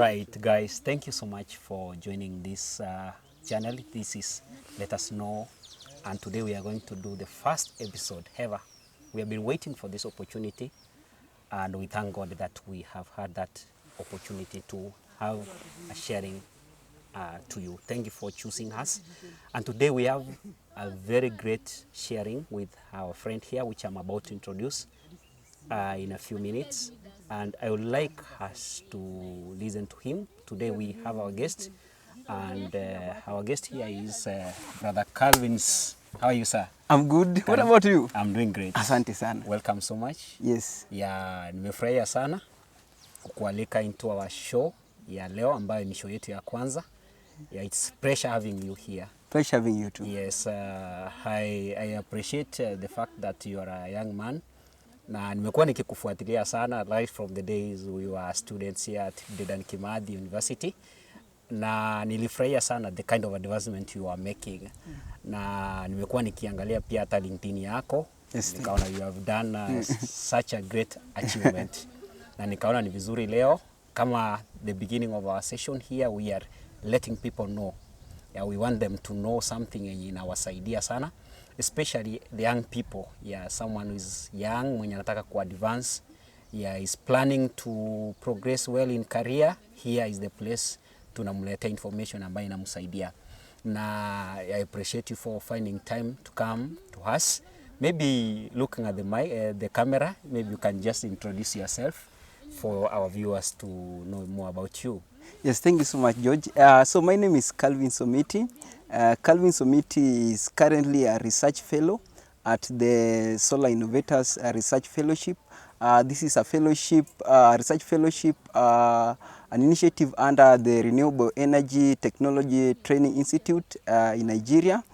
right, guys, thank you so much for joining this channel. This is Let Us Know, and today we are going to do the first episode ever. We have been waiting for this opportunity, and we thank God that we have had that opportunity to have a sharing to you. Thank you for choosing us. And today we have a very great sharing with our friend here, which I'm about to introduce in a few minutes. And I would like us to listen to him. Today we have our guest, and our guest here is Brother Calvin's. How are you, sir? I'm good. What about you? I'm doing great. Asante sana. Welcome so much. Yes. Yeah, nimefurahia sana kukualika into our show ya leo ambayo ni show yetu ya kwanza. Yeah, it's pleasure having you here. Pleasure having you too. Yes, I appreciate the fact that you are a young man. Na nimekuwa nikikufuatilia sana right from the days we were students here at Dedan Kimathi University. Na nilifurahia sana the kind of advancement you are making. Na nimekuwa nikiangalia pia hata LinkedIn yako. Yes, nikaona you have done such a great achievement. Na nikaona ni vizuri leo kama the beginning of our session here we are letting people know. Yeah, we want them to know something yenye inawasaidia sana, especially the young people. Yeah, someone who is young mwenye anataka ku advance, yeah, is planning to progress well in career. Here is the place tunamleta information ambayo inamsaidia. Na I appreciate you for finding time to come to us. Maybe looking at the camera, maybe you can just introduce yourself for our viewers to know more about you. Yes, thank you so much, George. So my name is Calvin Somiti. Calvin Somiti is currently a research fellow at the Solar Innovators Research Fellowship. This is a fellowship, research fellowship, an initiative under the Renewable Energy Technology Training Institute in Nigeria,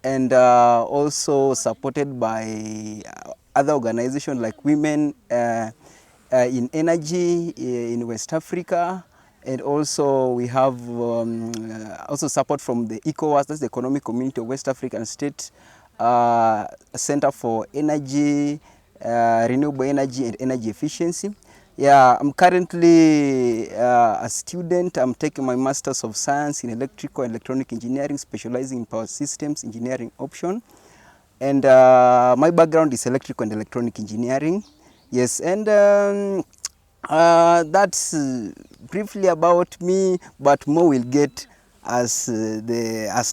and also supported by other organizations like Women in Energy in West Africa. And also we have also support from the ECOWAS, that's the Economic Community of West African States, Center for Energy, Renewable Energy and Energy Efficiency. Yeah, I'm currently a student. I'm taking my Masters of Science in Electrical and Electronic Engineering, specializing in Power Systems Engineering option. And my background is Electrical and Electronic Engineering. Yes, and that's briefly about me, but more will get as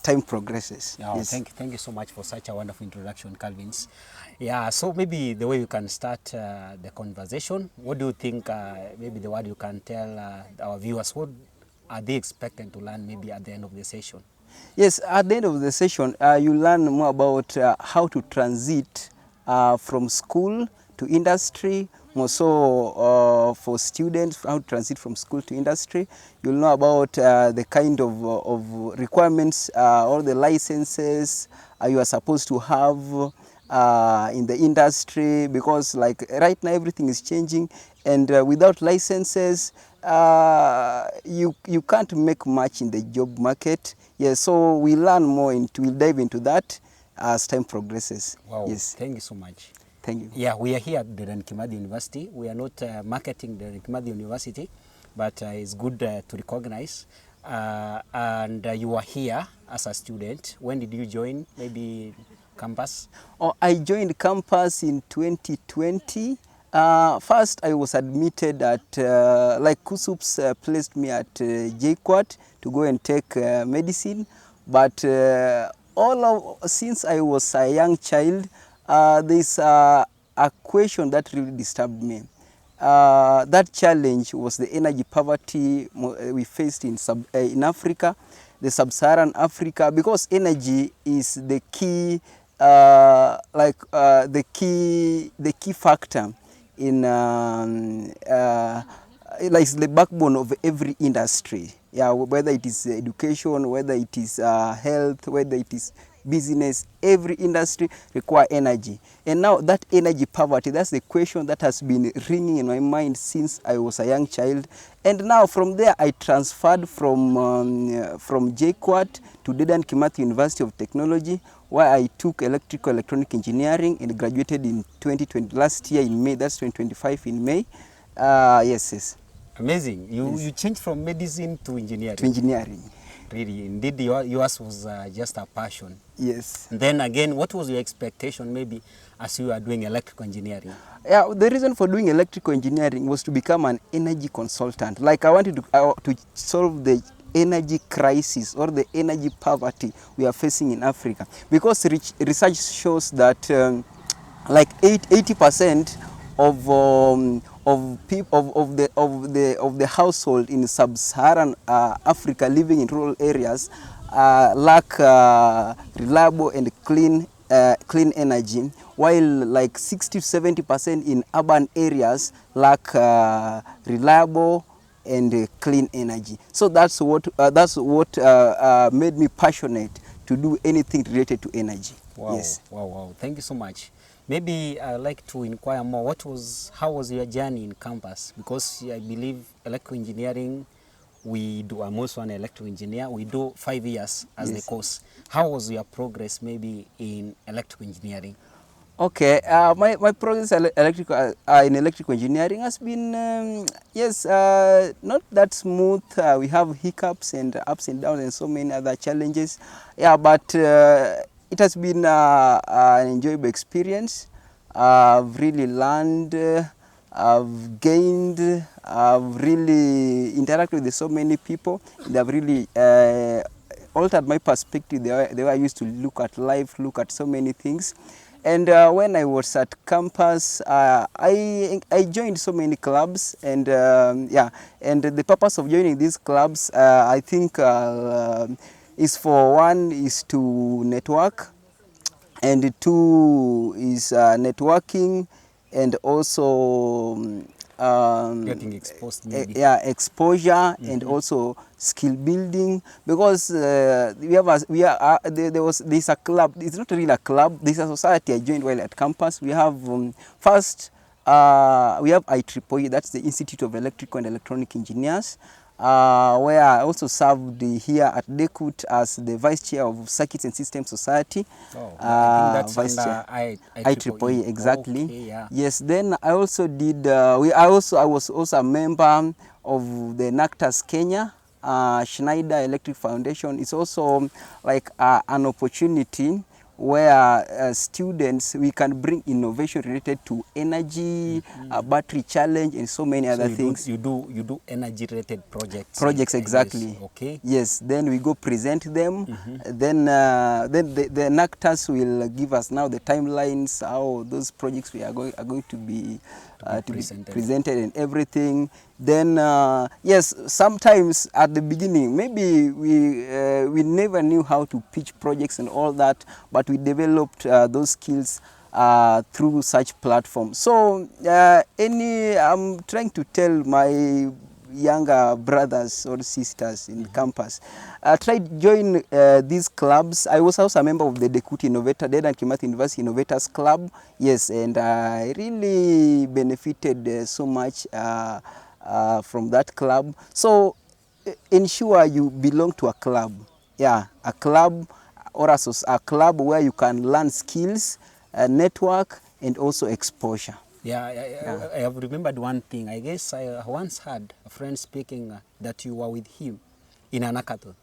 time progresses. Oh, yes. Thank you so much for such a wonderful introduction, Calvins. Yeah, so maybe the way you can start the conversation, what do you think, maybe the word you can tell our viewers, what are they expecting to learn maybe at the end of the session? Yes, at the end of the session, you learn more about how to transit from school to industry, more so for students, how to transit from school to industry. You'll know about the kind of requirements, all the licenses you are supposed to have in the industry, because like right now everything is changing, and without licenses you can't make much in the job market. Yes, so we learn more we'll dive into that as time progresses. Wow, yes. Thank you so much. Thank you. Yeah, we are here at Dedan Kimathi University. We are not marketing Dedan Kimathi University, but it's good to recognize. And you are here as a student. When did you join maybe campus? Oh, I joined campus in 2020. First, I was admitted at, like KUSUPS placed me at JKUAT to go and take medicine. But since I was a young child, there's a question that really disturbed me. That challenge was the energy poverty we faced in Africa, the sub-Saharan Africa, because energy is the key, the key factor in like the backbone of every industry. Yeah, whether it is education, whether it is health, whether it is business, every industry require energy. And now that energy poverty, that's the question that has been ringing in my mind since I was a young child. And now from there I transferred from JKUAT to Dedan Kimathi University of Technology, where I took Electrical Electronic Engineering and graduated in 2020, last year in May, that's 2025 in May. Yes. Amazing. You Yes. you changed from medicine to engineering. To engineering. Really, indeed, yours was just a passion. Yes. And then again, what was your expectation maybe as you are doing electrical engineering? Yeah, the reason for doing electrical engineering was to become an energy consultant. Like I wanted to solve the energy crisis or the energy poverty we are facing in Africa, because research shows that like 80% of the household in sub-Saharan Africa living in rural areas lack reliable and clean energy, while like 60 to 70% in urban areas lack reliable and clean energy. So that's what made me passionate to do anything related to energy. Wow, Yes. wow, wow. Thank you so much. Maybe I'd like to inquire more. How was your journey in campus? Because I believe electrical engineering, I'm also an electrical engineer. We do 5 years as the Yes. course. How was your progress maybe in electrical engineering? Okay, my progress in electrical engineering has been, yes, not that smooth. We have hiccups and ups and downs and so many other challenges. Yeah, but it has been an enjoyable experience. I've really learned, I've gained, I've really interacted with so many people. They've really altered my perspective, the way I used to look at life, look at so many things. And when I was at campus, I joined so many clubs, and yeah, and the purpose of joining these clubs, I think, is for one is to network, and two is networking, and also Getting exposed maybe. yeah, exposure, and also skill building, because there's a club. It's not really a club, there's a society I joined while at campus. We have first we have IEEE, that's the Institute of Electrical and Electronic Engineers, where I also served here at DECUT as the Vice Chair of Circuits and Systems Society. Oh, I think that's Vice under Chair. IEEE. IEEE, exactly. Okay, yeah. Yes, then I also did, I was also a member of the NACTAS Kenya, Schneider Electric Foundation. It's also like an opportunity where students, we can bring innovation related to energy, battery challenge, and so many other things. You do energy related projects. Projects, exactly. Yes, okay. Yes, then we go present them. Then the NACTAS will give us now the timelines, how those projects are going to be presented and everything. Then yes, sometimes at the beginning maybe we never knew how to pitch projects and all that, but we developed those skills through such platforms. So I'm trying to tell my younger brothers or sisters in campus, try to join these clubs. I was also a member of the DECUT Innovator, Dedan Kimathi University Innovators Club. Yes, and I really benefited so much from that club. So ensure you belong to a club. Yeah, a club or a club where you can learn skills, network, and also exposure. Yeah, I have remembered one thing. I guess I once had a friend speaking that you were with him in an hackathon.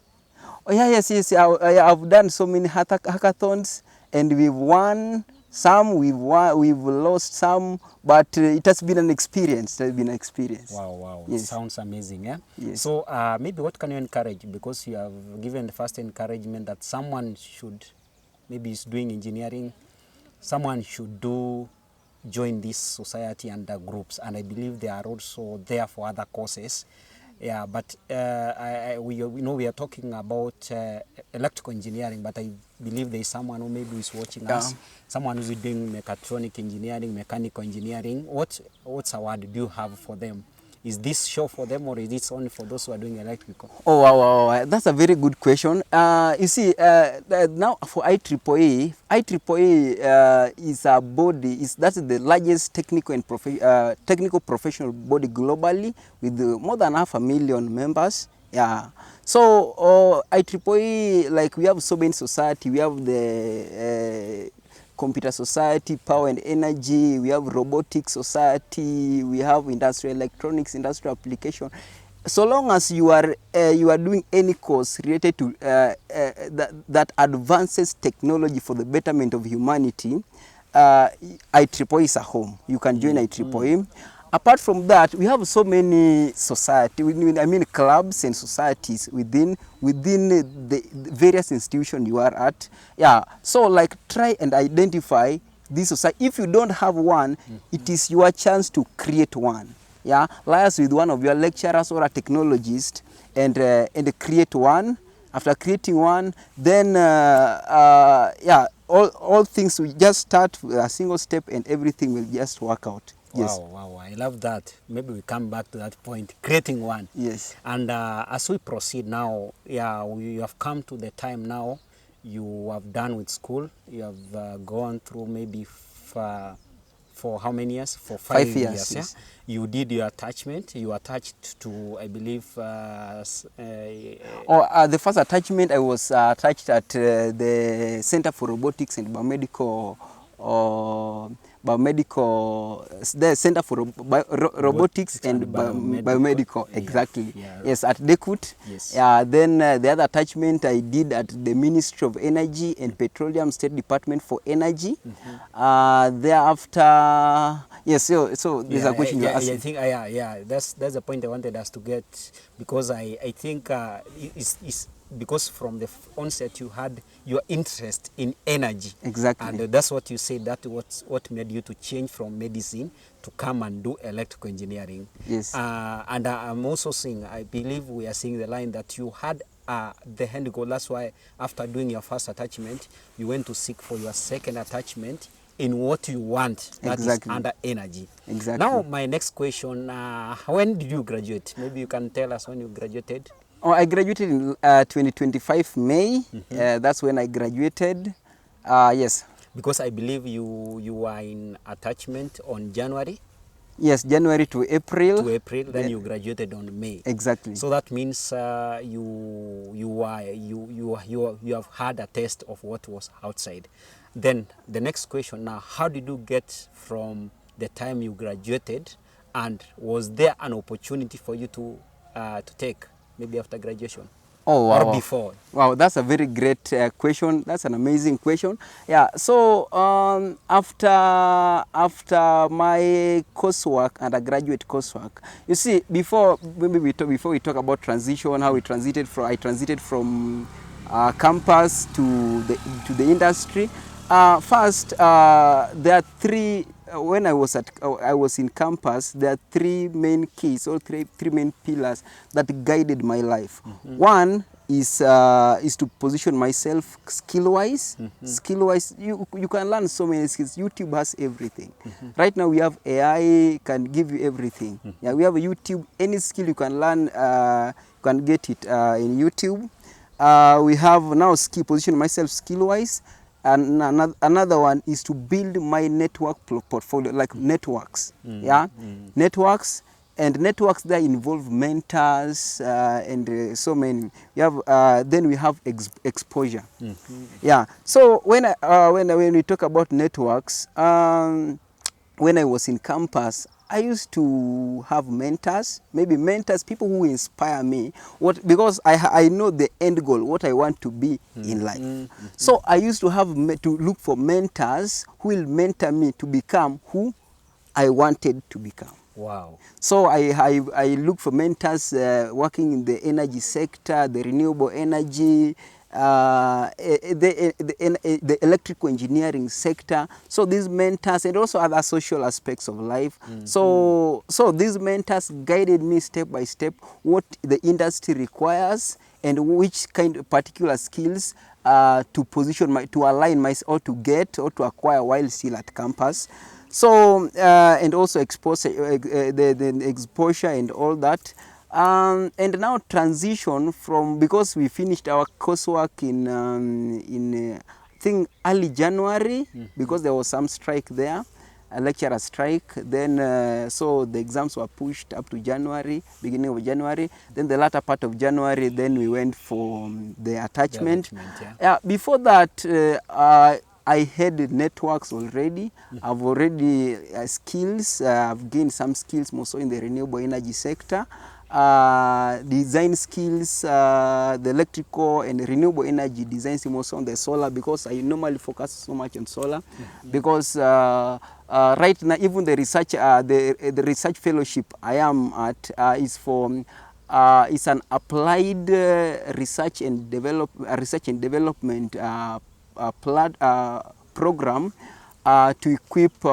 Oh yeah, yes. I've done so many hackathons, and we've won some, we've lost some, but it has been an experience. It has been an experience. Wow, wow. Yes. Sounds amazing, yeah? Yes. So maybe what can you encourage? Because you have given the first encouragement that someone should, maybe is doing engineering, someone should join this society under groups, and I believe they are also there for other courses. Yeah, but we know we are talking about electrical engineering, but I believe there is someone who maybe is watching us, someone who's doing mechatronic engineering, mechanical engineering. What's a word do you have for them? Is this show for them, or is this only for those who are doing electrical? Oh, wow. That's a very good question. You see, now for IEEE is a body, that's the largest technical and technical professional body globally, with more than 500,000 members. Yeah. So IEEE, like we have so many society, we have the computer society, power and energy, we have robotics society, we have industrial electronics, industrial application. So long as you are doing any course related to that advances technology for the betterment of humanity, IEEE is a home. You can join IEEE. Apart from that, we have so many clubs and societies within the various institutions you are at. Yeah, so like try and identify this society. If you don't have one, it is your chance to create one. Yeah, liaise with one of your lecturers or a technologist and create one. After creating one, then yeah, all things will just start with a single step and everything will just work out. Yes. Wow, I love that. Maybe we come back to that point, creating one. Yes. And as we proceed now, yeah, we have come to the time now. You have done with school. You have gone through maybe for how many years? For 5 years. Yes. Yeah? You did your attachment. You attached to, I believe... the first attachment, I was attached at the Center for Robotics and Biomedical... the Center for Robotics and Biomedical, exactly. Yeah. Yes, at DECUT. Yes. Then the other attachment I did at the Ministry of Energy and Petroleum, State Department for Energy. Thereafter, yes, so there's a question you're asking. I think, that's the point I wanted us to get, because I think it's because from the onset you had your interest in energy. Exactly. And that's what you said, that what made you to change from medicine to come and do electrical engineering. Yes. And I'm also seeing, I believe we are seeing the line that you had the end goal. That's why after doing your first attachment, you went to seek for your second attachment in what you want, that Exactly. is under energy. Exactly. Now, my next question, when did you graduate? Maybe you can tell us when you graduated. Oh, I graduated in 2025 May. That's when I graduated. Yes. Because I believe you were in attachment on January. Yes, January to April. To April, then you graduated on May. Exactly. So that means you have had a taste of what was outside. Then the next question now: how did you get from the time you graduated, and was there an opportunity for you to take? Maybe after graduation. Oh, wow. Or before. Wow, that's a very great question. That's an amazing question. Yeah, so after my coursework, undergraduate coursework, you see, before we talk about transition, how I transited from campus to the industry. First, there are three. When I was in campus, there are three main keys or three main pillars that guided my life. One is to position myself skill-wise. Skill-wise, you can learn so many skills. YouTube has everything. Right now we have AI, can give you everything. Yeah, we have YouTube. Any skill you can learn, you can get it in YouTube. We have now position myself skill-wise. And another one is to build my network portfolio, like networks. Networks, and networks that involve mentors and so many. We have then we have exposure. Yeah. So when we talk about networks, when I was in campus, I used to have mentors, people who inspire me, because I know the end goal, what I want to be in life. So I used to look for mentors who will mentor me to become who I wanted to become. Wow. So I look for mentors working in the energy sector, the renewable energy, the electrical engineering sector. So these mentors, and also other social aspects of life. So these mentors guided me step by step what the industry requires and which kind of particular skills to position to align myself, or to get or to acquire while still at campus. So and also the exposure and all that. And now transition from, because we finished our coursework in I think early January, because there was some strike there, a lecturer strike. Then so the exams were pushed up to January, beginning of January. Then the latter part of January, then we went for the attachment. Yeah. Before that, I had networks already. I've already skills. I've gained some skills more so in the renewable energy sector. Design skills, the electrical and renewable energy design more so on the solar, because I normally focus so much on solar. Because right now, even the research, the research fellowship I am at is for it's an applied research and development program to equip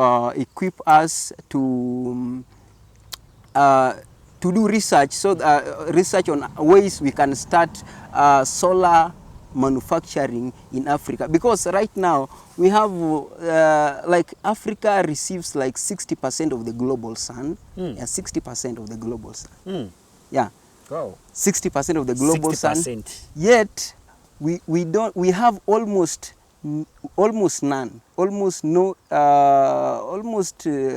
us to do research, so research on ways we can start solar manufacturing in Africa. Because right now we have like Africa receives like 60% of the global sun. Yeah, 60% of the global sun. Yeah. Wow. 60% of the global 60%. sun. Yet we have almost none, almost no,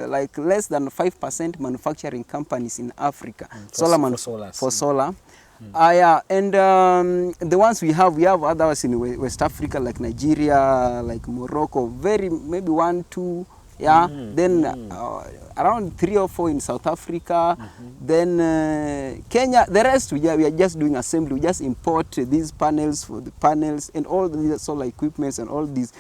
like less than 5% manufacturing companies in Africa. For solar. Yeah, and the ones we have others in West Africa, like Nigeria, like Morocco, maybe 1, 2. Yeah, then around 3 or 4 in South Africa, then Kenya. The rest we are just doing assembly. We just import these panels for the panels and all the solar equipments and all these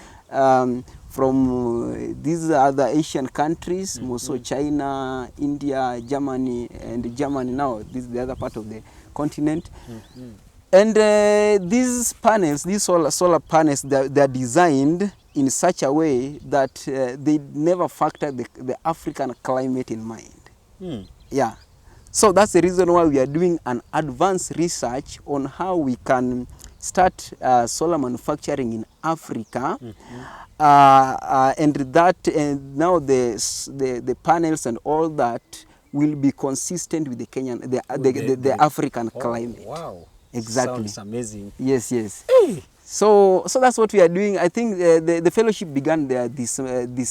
from these other Asian countries, also China, India, Germany, and Germany now. This is the other part of the continent. And these panels, these solar panels, they're designed in such a way that they never factor the African climate in mind. Yeah. So that's the reason why we are doing an advanced research on how we can start solar manufacturing in Africa. And now the panels and all that will be consistent with the Kenyan, the African climate. Wow. Exactly. Sounds amazing. Yes, yes. Hey. So that's what we are doing. I think the fellowship began there this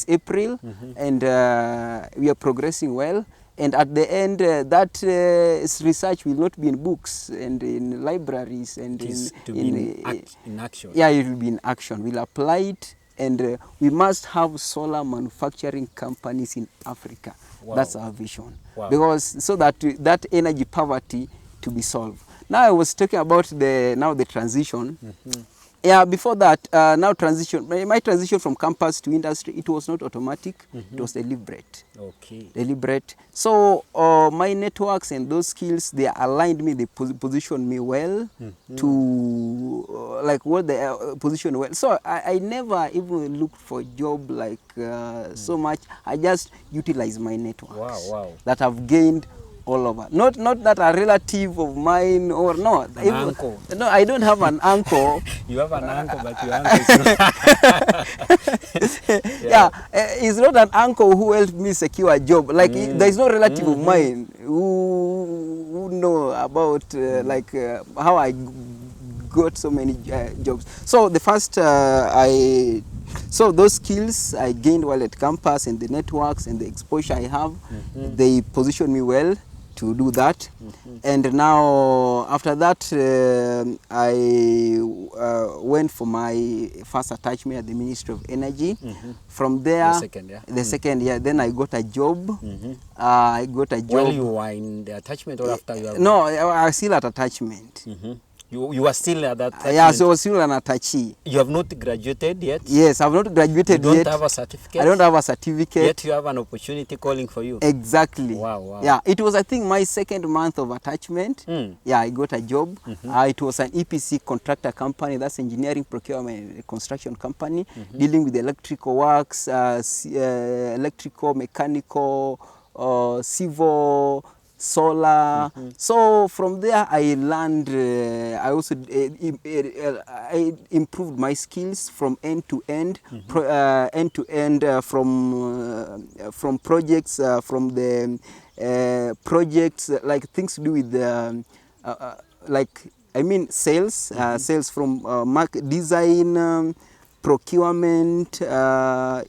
April, and we are progressing well. And at the end, that research will not be in books and in libraries and in action. Yeah, it will be in action. We'll apply it, and we must have solar manufacturing companies in Africa. Wow. That's our vision. Wow. Because so that energy poverty to be solved. Now I was talking about the transition. Yeah, before that, now my transition from campus to industry, it was not automatic, it was deliberate. Okay. Deliberate. So my networks and those skills, they aligned me, they positioned me well to like what they positioned well. So I never even looked for a job like so much. I just utilized my networks that I've gained all over. Not that a relative of mine or no. An uncle. No, I don't have an uncle. You have an uncle, but your uncle is not. Yeah, it's not an uncle who helped me secure a job. Like there is no relative of mine who know about like how I got so many jobs. So the first so those skills I gained while at campus, and the networks and the exposure I have, they position me well to do that. And now after that I went for my first attachment at the Ministry of Energy. From there, the second year, then I got a job. I got a job. While you were in the attachment or after you have... No, I was still at attachment. You were still at that attachment? Yeah, so I was still an attachee. You have not graduated yet? Yes, I have not graduated yet. You don't have a certificate? I don't have a certificate. Yet you have an opportunity calling for you? Exactly. Wow. Yeah, it was, I think, my second month of attachment. Yeah, I got a job. It was an EPC contractor company, that's engineering, procurement, construction company, dealing with electrical works, electrical, mechanical, civil, solar. So from there I learned, I also I improved my skills from end to end, from projects, from the projects, like things to do with like I mean sales, sales from market design, procurement,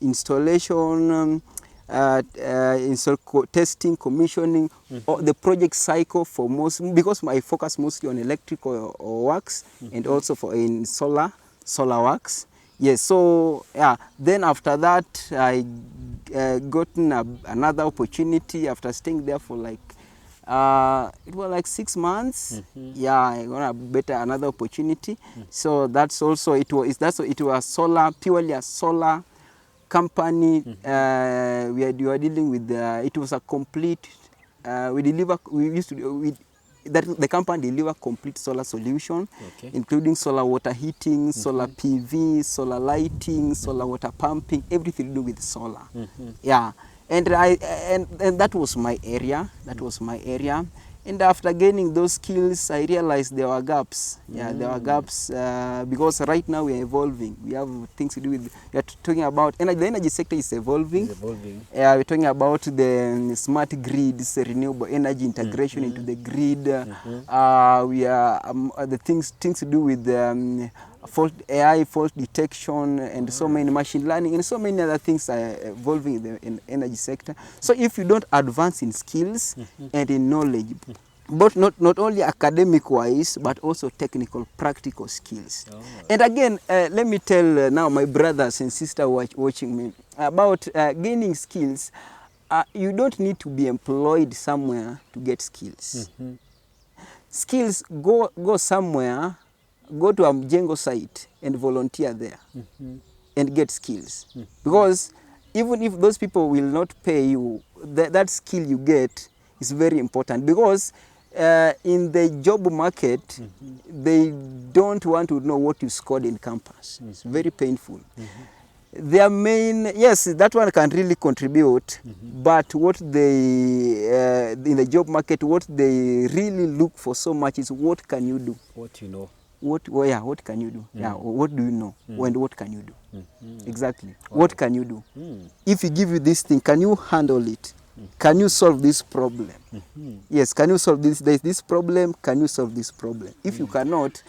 installation, testing, commissioning, or the project cycle for most, because I focus mostly on electrical works and also in solar works. Yes, so yeah, then after that I gotten another opportunity after staying there for like it was like 6 months. Yeah, I got a better another opportunity. So that's also it was solar, purely a solar company. We were dealing with it was a complete we used to that the company deliver complete solar solution, Okay. including solar water heating, solar PV, solar lighting, solar water pumping, everything to do with solar. Yeah, and and that was my area. That was my area. And after gaining those skills, I realized there were gaps. Yeah, there were gaps because right now we are evolving. We have things to do with, we are talking about, energy, the energy sector is evolving. It's evolving. We're talking about the smart grids, renewable energy integration into the grid. We are the things to do with AI, fault detection, and so many machine learning, and so many other things are evolving in the energy sector. So if you don't advance in skills and in knowledge, but not only academic wise, but also technical, practical skills. And again, let me tell now my brothers and sisters watching me about gaining skills. You don't need to be employed somewhere to get skills. Skills, go somewhere, go to a Mjengo site and volunteer there and get skills. Because even if those people will not pay you, that skill you get is very important. Because in the job market, they don't want to know what you scored in campus. It's very painful. Their main, yes, that one can really contribute, but what they, in the job market, what they really look for so much is what can you do? What you know. What can you do? Yeah, what do you know? And what can you do? Exactly. What can you do? If we give you this thing, can you handle it? Can you solve this problem? Yes, can you solve this? There is this problem, can you solve this problem? If you cannot,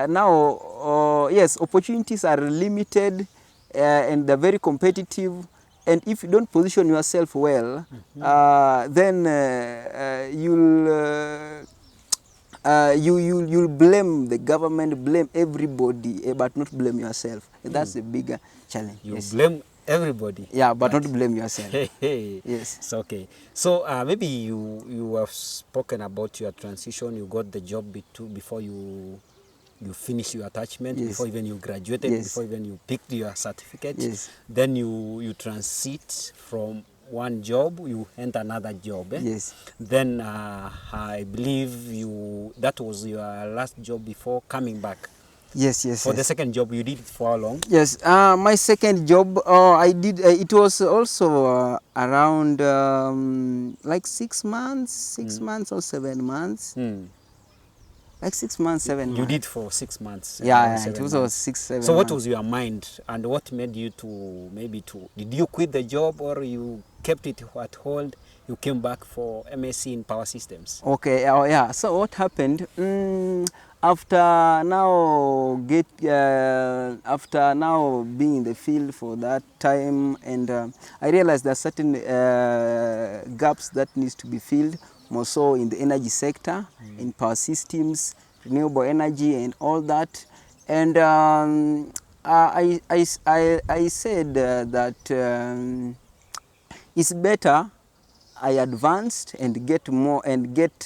now, yes, opportunities are limited and they're very competitive. And if you don't position yourself well, then you'll blame the government, blame everybody, but not blame yourself. That's a bigger challenge. You Yes. blame everybody. Yeah, but not blame yourself. Hey. Yes. It's okay. So maybe you have spoken about your transition. You got the job before you finish your attachment, Yes. before even you graduated, Yes. before even you picked your certificate. Yes. Then you transit from one job, you enter another job. Yes. Then I believe that was your last job before coming back. Yes, yes, For the yes. second job, you did it for how long? Yes, my second job, I did, it was also around like 6 months, 6 months or 7 months. Like 6 months, 7 months. You did for 6 months. Yeah, it 7 was months. 6, 7 So what months. was your mind and what made you to did you quit the job or you kept it at hold? You came back for MSc in power systems. Okay, oh yeah, so what happened, after now after now being in the field for that time, and I realized there are certain gaps that needs to be filled, more so in the energy sector, in power systems, renewable energy and all that. And I said that it's better I advanced and get more and get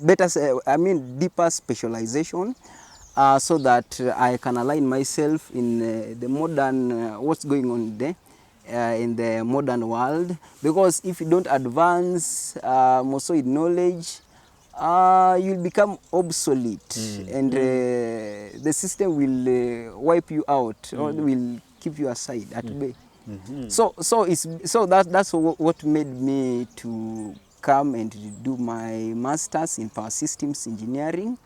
better, deeper specialization, so that I can align myself in the modern, what's going on there in the modern world. Because if you don't advance also in knowledge, you'll become obsolete, and the system will wipe you out, or will keep you aside at bay. So that's what made me to come and do my master's in power systems engineering.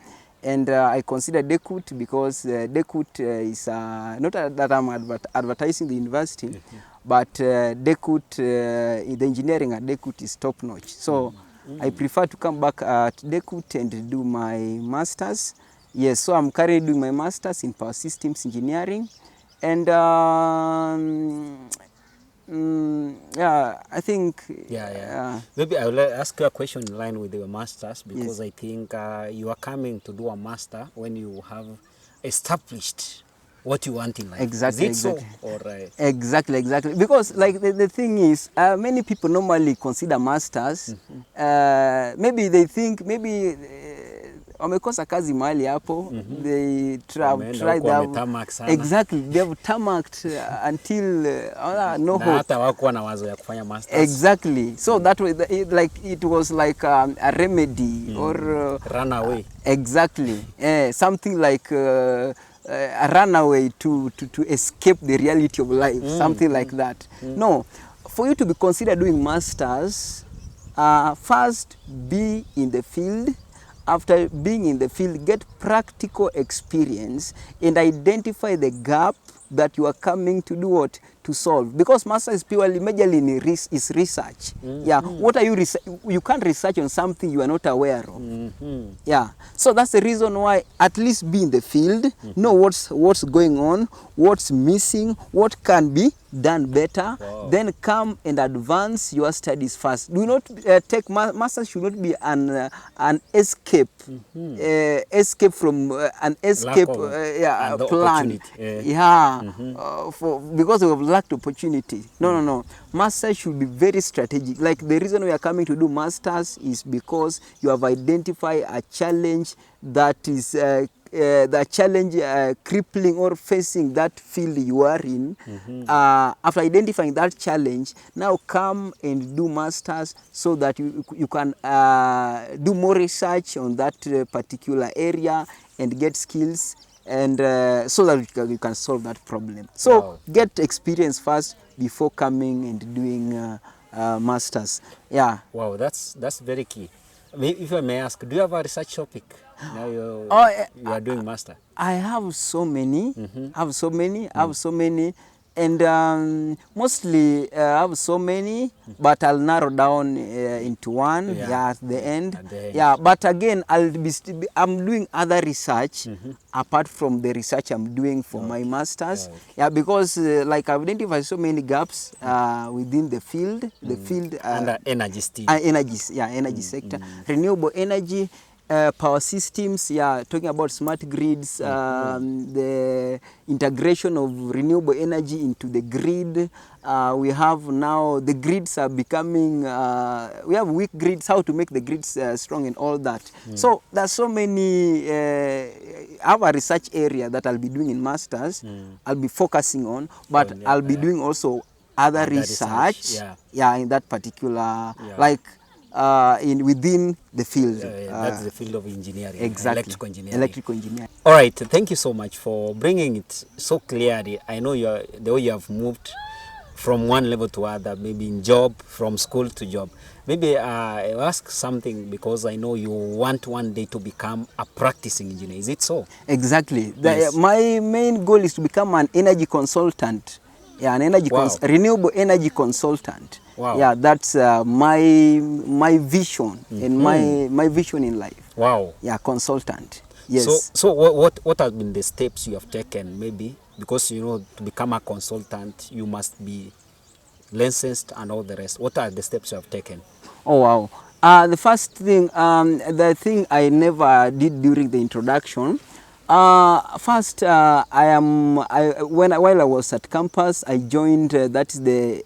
And I consider DECUT because DECUT is not that I'm advertising the university, but DECUT, the engineering at DECUT is top notch. So I prefer to come back at DECUT and do my master's. Yes, so I'm currently doing my master's in power systems engineering. And yeah, I think. Yeah. Maybe I will ask you a question in line with your masters, because Yes. I think you are coming to do a master when you have established what you want in life. Exactly, Is it exactly. so? Or Exactly. Because like the thing is, many people normally consider masters. Maybe they think maybe wamekosa kazi mahali hapo. They wameenda try huko they have, wametamak sana. exactly, they have tarmacked until no Na hope. hata wakuwa na wazo ya kufanya masters. Exactly. So that way, it was like a remedy or Run away. exactly, something like a runaway to escape the reality of life, something like that. No, for you to be considered doing masters, first be in the field. After being in the field, get practical experience and identify the gap that you are coming to do what? To solve. Because master is purely, majorly in is research. Yeah, what are you you can't research on something you are not aware of. Yeah, so that's the reason why at least be in the field, know what's going on, what's missing, what can be done better. Then come and advance your studies first. Do not take masters should not be an escape, escape from an escape plan. Because we have lacked opportunity. No. Masters should be very strategic. Like the reason we are coming to do masters is because you have identified a challenge that is crippling or facing that field you are in. After identifying that challenge, now come and do masters so that you can do more research on that particular area and get skills, and so that you can solve that problem. So get experience first before coming and doing masters. Yeah. Wow, that's very key. If I may ask, do you have a research topic? Now you are doing master. I have so many. I have so many. And mostly I have so many, but I'll narrow down into one at the end. Yeah, but again, I'm doing other research apart from the research I'm doing for my masters. Yeah, because like I've identified so many gaps within the field. The field under energy still. Energy sector, renewable energy. Power systems, talking about smart grids, the integration of renewable energy into the grid. We have now, the grids are becoming, we have weak grids, how to make the grids strong and all that. So there's so many, I have a research area that I'll be doing in masters, I'll be focusing on, but I'll be doing also other research, in that particular, like, within the field. That's the field of engineering. Exactly. Electrical engineering. All right. Thank you so much for bringing it so clearly. I know the way you have moved from one level to other, maybe in job, from school to job. Maybe I'll ask something because I know you want one day to become a practicing engineer. Is it so? Exactly. My main goal is to become an energy consultant. Yeah, an energy renewable energy consultant. Wow. Yeah, that's my vision and my vision in life. Wow. Yeah, consultant. Yes. So what have been the steps you have taken? Maybe because you know to become a consultant you must be licensed and all the rest. What are the steps you have taken? Oh wow. The first thing, the thing I never did during the introduction. First, while I was at campus, I joined that's the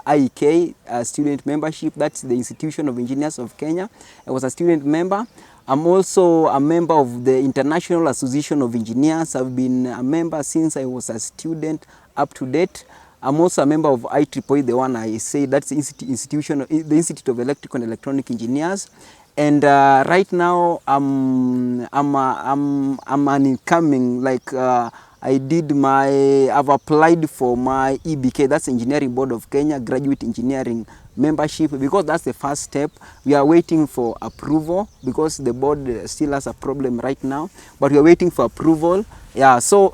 IEK student membership. That's the Institution of Engineers of Kenya. I was a student member. I'm also a member of the International Association of Engineers. I've been a member since I was a student up to date. I'm also a member of IEEE, the one I say, that's the Institute of Electrical and Electronic Engineers. And right now I'm an incoming, like I've applied for my EBK, that's Engineering Board of Kenya, Graduate Engineering membership, because that's the first step. We are waiting for approval because the board still has a problem right now, but we are waiting for approval. Yeah, so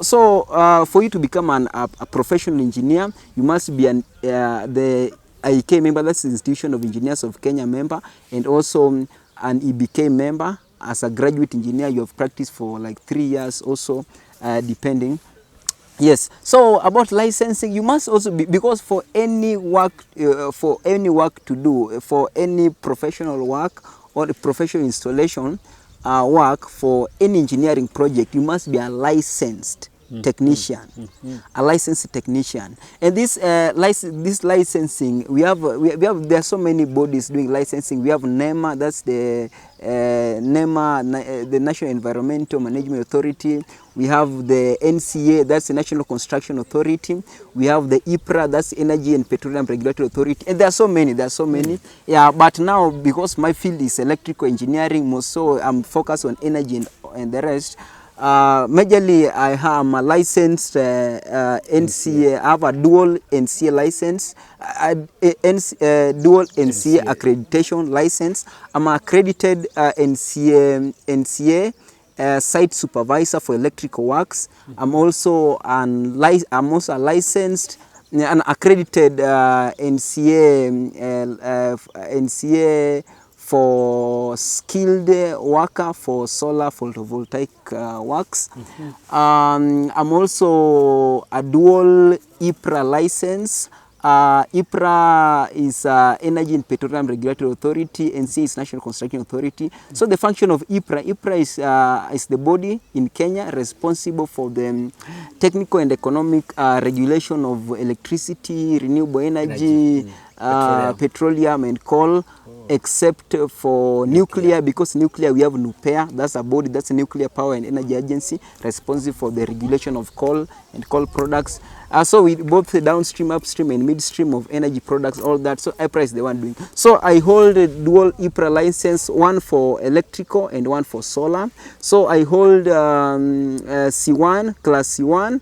for you to become a professional engineer, you must be the IEK member, that's the Institution of Engineers of Kenya member, and also an EBK member. As a graduate engineer, you have practiced for like 3 years also, depending. Yes, so about licensing, you must also be, because for any work to do, for any professional work or professional installation, work for any engineering project, you must be a licensed technician, a licensed technician. And this licensing, we have there are so many bodies doing licensing. We have NEMA, that's the the National Environmental Management Authority. We have the NCA, that's the National Construction Authority. We have the EPRA, that's Energy and Petroleum Regulatory Authority. And there are so many, Yeah, but now because my field is electrical engineering, more so I'm focused on energy and the rest. Majorly, I am a licensed NCA. I have a dual NCA license, dual NCA accreditation license. I'm accredited NCA site supervisor for electrical works. I'm also a licensed, an accredited NCA for skilled worker for solar photovoltaic works. I'm also a dual EPRA license. EPRA is Energy and Petroleum Regulatory Authority, NCA is National Construction Authority. So the function of EPRA is the body in Kenya responsible for the technical and economic regulation of electricity, renewable energy, petroleum and coal, except for nuclear, because nuclear we have NUPEA, that's a body, that's a Nuclear Power and Energy Agency responsible for the regulation of coal and coal products. So we both the downstream, upstream and midstream of energy products, all that. So EPRA is the one doing. So I hold a dual EPRA license, one for electrical and one for solar. So I hold C1, class C1,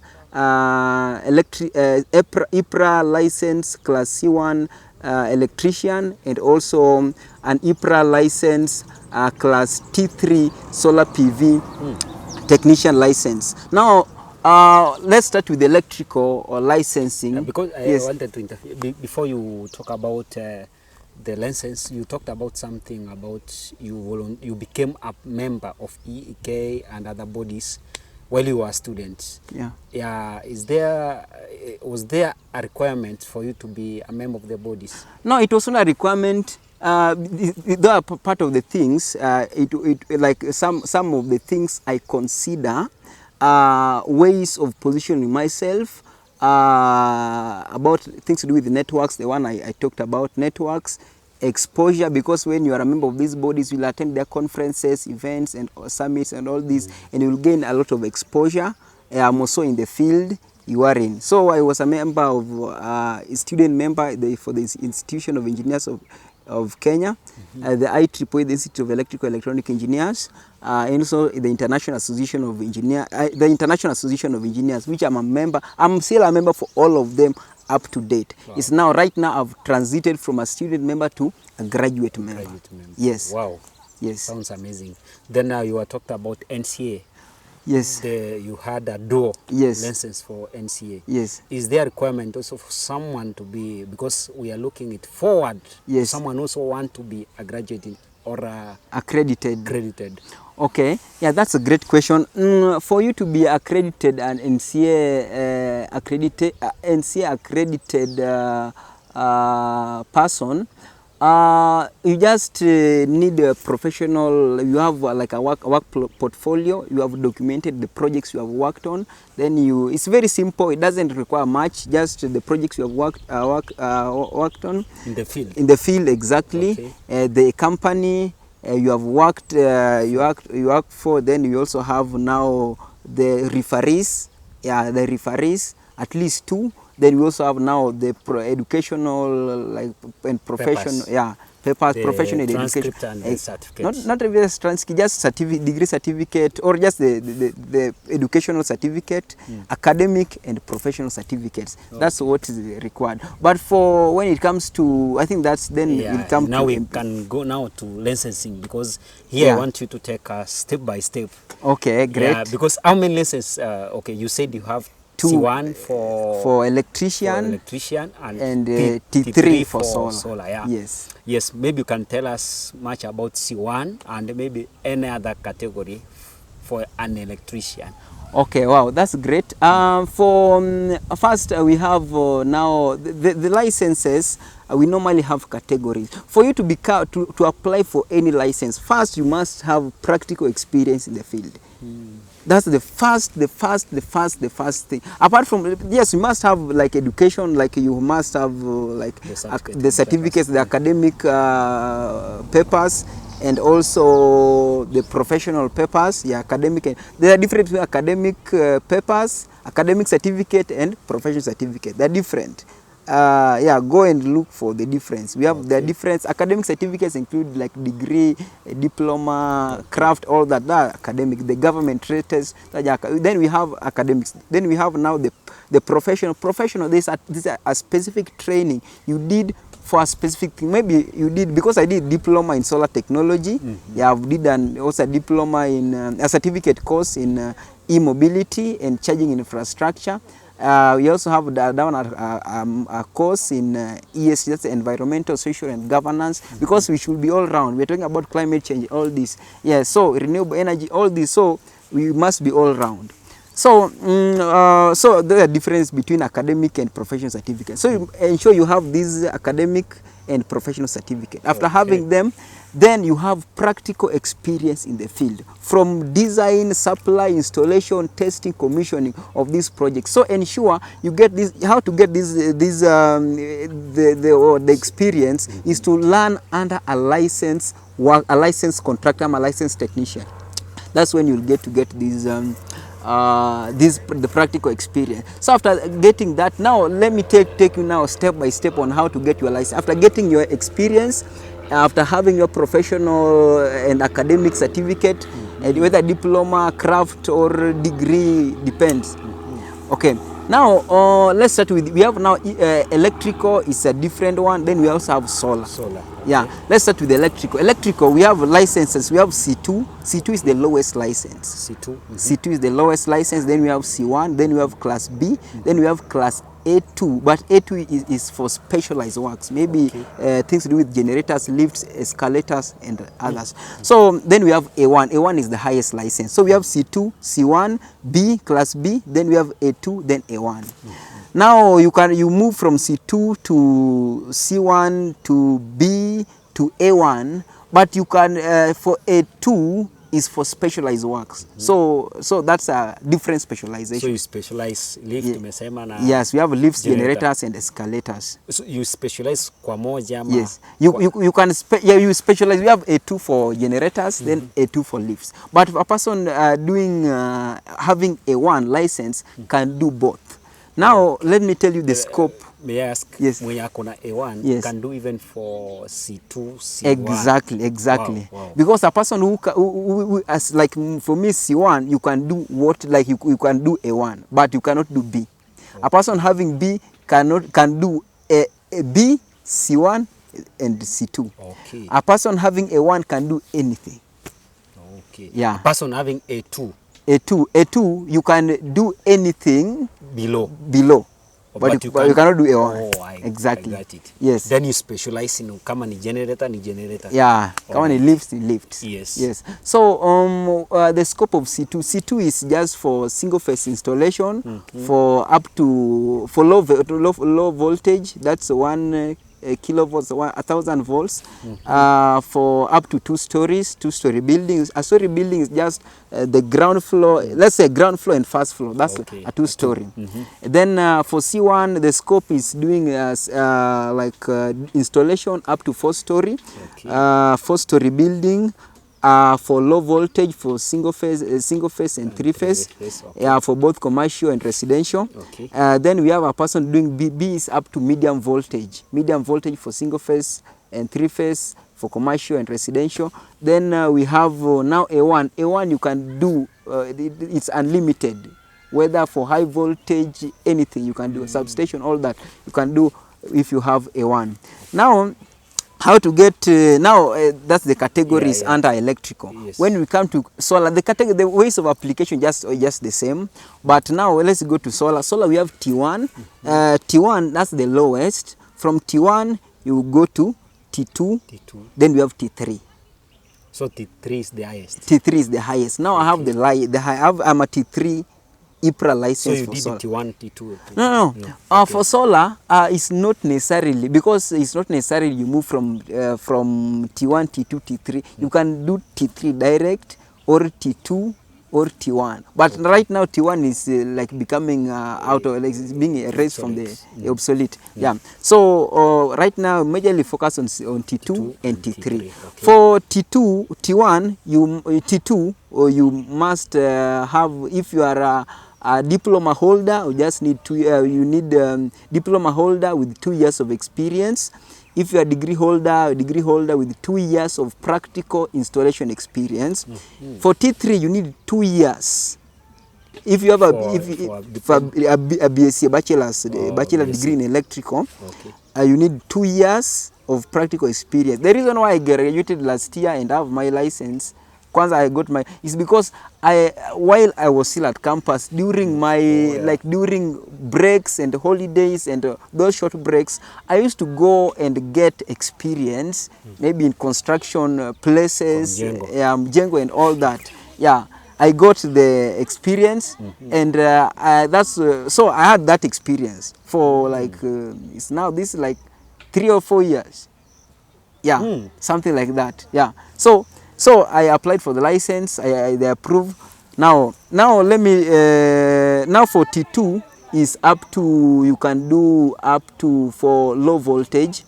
EPRA license, class C1 electrician, and also an EPRA license, class T3 solar PV technician license. Now, let's start with electrical or licensing. Because I wanted to interfere. Before you talk about the license, you talked about something about you became a member of EEK and other bodies while you were a student. Yeah. Was there a requirement for you to be a member of the bodies? No, it was not a requirement. They are part of the things. Like some of the things I consider ways of positioning myself, about things to do with networks. The one I talked about, networks, exposure, because when you are a member of these bodies, you will attend their conferences, events and summits and all this, and you will gain a lot of exposure. I'm also in the field you are in. So I was a member of a student member for the Institution of Engineers of Kenya, the IEEE, the Institute of Electrical Electronic Engineers, and also the International Association of Engineers, which I'm a member. I'm still a member for all of them up to date. Wow. It's now, right now, I've transited from a student member to a graduate member. Yes. Wow. Yes. Sounds amazing. Then you were talked about NCA. Yes. You had a dual license for NCA. Yes. Is there a requirement also for someone to be, because we are looking it forward, someone also want to be a graduate or accredited? Okay, yeah, that's a great question. For you to be accredited, an NCA accredited person, you just need a professional. You have like a work portfolio. You have documented the projects you have worked on. Then it's very simple. It doesn't require much. Just the projects you have worked on in the field. In the field, exactly. Okay. The company you have worked, you work for. Then you also have now the referees. Yeah, the referees, at least 2. Then we also have now the educational and professional papers, professional education. And the certificate. Not even transcript, just degree certificate, or just the educational certificate, academic and professional certificates. Okay. That's what is required. But for when it comes to, I think that's then it comes now to we can go now to licensing, because here I want you to take step by step. Okay, great. Yeah, because how many licenses? Okay, you said you have C1 for electrician and T3 for solar. Yeah. Yes. Maybe you can tell us much about C1 and maybe any other category for an electrician. Okay, wow, that's great. First, we have now the licenses. We normally have categories. For you to apply for any license, first you must have practical experience in the field. That's the first thing. Apart from, yes, you must have like education, like you must have like the certificates, the academic papers, and also the professional papers. Yeah, academic. There are different between academic papers, academic certificate, and professional certificate. They're different. Yeah, go and look for the difference. We have the difference. Academic certificates include like degree, diploma, craft, all that. That academic. The government rated. Then we have academics. Then we have now the professional. Professional. This is a specific training you did for a specific thing. Maybe you did, because I did diploma in solar technology. Yeah, I did also a diploma in a certificate course in e-mobility and charging infrastructure. We also have a course in ESG, that's environmental, social, and governance, because we should be all round. We're talking about climate change, all this. Yeah, so renewable energy, all this. So we must be all round. So, so there's a difference between academic and professional certificate. So you ensure you have this academic and professional certificate. After having them, then you have practical experience in the field, from design, supply, installation, testing, commissioning of these projects. So ensure you get this. How to get this? The experience is to learn under a licensed contractor, a licensed technician. That's when you'll get these. The practical experience. So after getting that, now let me take you now step by step on how to get your license. After getting your experience, after having your professional and academic certificate, and whether diploma, craft, or degree, depends. Okay. Now let's start with, we have now electrical is a different one. Then we also have solar. Solar. Yeah, let's start with electrical. Electrical, we have licenses. We have C2. C2 is the lowest license. C2. C2 is the lowest license. Then we have C1. Then we have Class B. Then we have Class A2. But A2 is for specialized works. Maybe things to do with generators, lifts, escalators, and others. So then we have A1. A1 is the highest license. So we have C2, C1, B, Class B. Then we have A2, then A1. Now you move from C2 to C1 to B to A1, but you can for A2 is for specialized works. So that's a different specialization. So you specialize lift, yes, we have lifts, generators, and escalators. So you specialize kwa moja ama? Yes, you can you specialize. We have A2 for generators, then A2 for lifts. But a person having A1 license can do both. Now, let me tell you the scope. May I ask, yes, when you're on A1, yes, can do even for C2, C1? Exactly. Wow. Because a person who as like for me, C1, you can do what, like you can do A1, but you cannot do B. A person having B can do a B, C1, and C2. Okay. A person having A1 can do anything. Okay. Yeah. A person having A2. A2, you can do anything below. But you cannot do A1. Oh, exactly. I got it. Yes. Then you specialize in kama ni generator. Yeah, kama ni lifts. Yes. So the scope of C2 is just for single phase installation, for up to low voltage. That's 1 kilovolts, 1,000 volts, for up to 2 stories, 2-story buildings. A story building is just the ground floor, let's say ground floor and first floor. That's a 2-story. Then for C1, the scope is doing installation up to 4-story, 4-story building. For low voltage, for single phase and 3-phase, for both commercial and residential. Then we have a person doing B is up to medium voltage for single phase and 3-phase, for commercial and residential. Then we have now A1 you can do, it's unlimited, whether for high voltage, anything you can do, substation, all that you can do if you have A1. Now, how to get that's the categories under electrical. Yes. When we come to solar, the ways of application just the same. But now let's go to solar. Solar, we have T1. T1, that's the lowest. From T1 you go to T2. Then we have T3. So T3 is the highest. T3 is the highest. Now I have I'm a T3 IPRA So license you for did solar. T1, T2? No. Okay. For solar, it's not necessarily, because it's not necessarily you move from T1, T2, T3. You can do T3 direct or T2 or T1. But right now T1 is like becoming out of, like it's being erased from the obsolete. Yeah. So right now majorly focus on T2 and T3. Okay. For T2, T1, T2, or you must have, if you are a diploma holder, you just need you need diploma holder with 2 years of experience. If you are degree holder with 2 years of practical installation experience. For T3, you need 2 years. If you have a BSc, bachelor degree in electrical, you need 2 years of practical experience. The reason why I graduated last year and have my license, kwanza I got my, is because while I was still at campus, during my during breaks and holidays and those short breaks, I used to go and get experience, maybe in construction places, Jengo and all that. Yeah, I got the experience, and that's so I had that experience for like it's now this is like 3 or 4 years. Yeah, something like that. Yeah. So I applied for the license. They approved. Now let me now for T2 is up to, you can do up to for low voltage,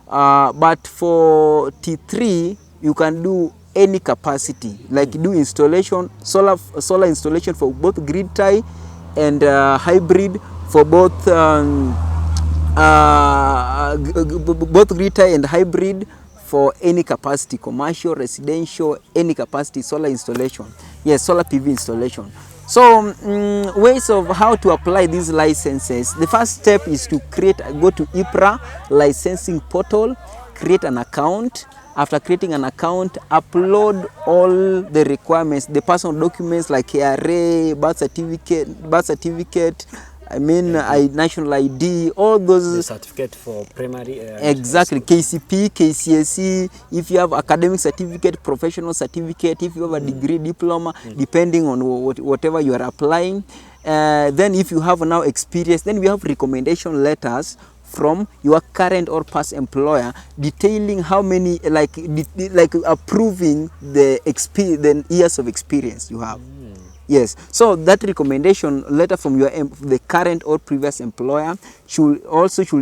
but for T3 you can do any capacity, like do installation, solar installation for both grid tie and hybrid, for both both grid tie and hybrid, for any capacity, commercial, residential, any capacity solar installation. Yes, solar PV installation. So ways of how to apply these licenses. The first step is to go to IPRA licensing portal, create an account. After creating an account, upload all the requirements, the personal documents like KRA, birth certificate, national ID, all those. The certificate for primary. Exactly, KCP, KCSE, if you have academic certificate, professional certificate, if you have a degree, diploma, depending on whatever you are applying. Then if you have now experience, then we have recommendation letters from your current or past employer detailing how many, like approving the years of experience you have. Yes, so that recommendation letter from the current or previous employer should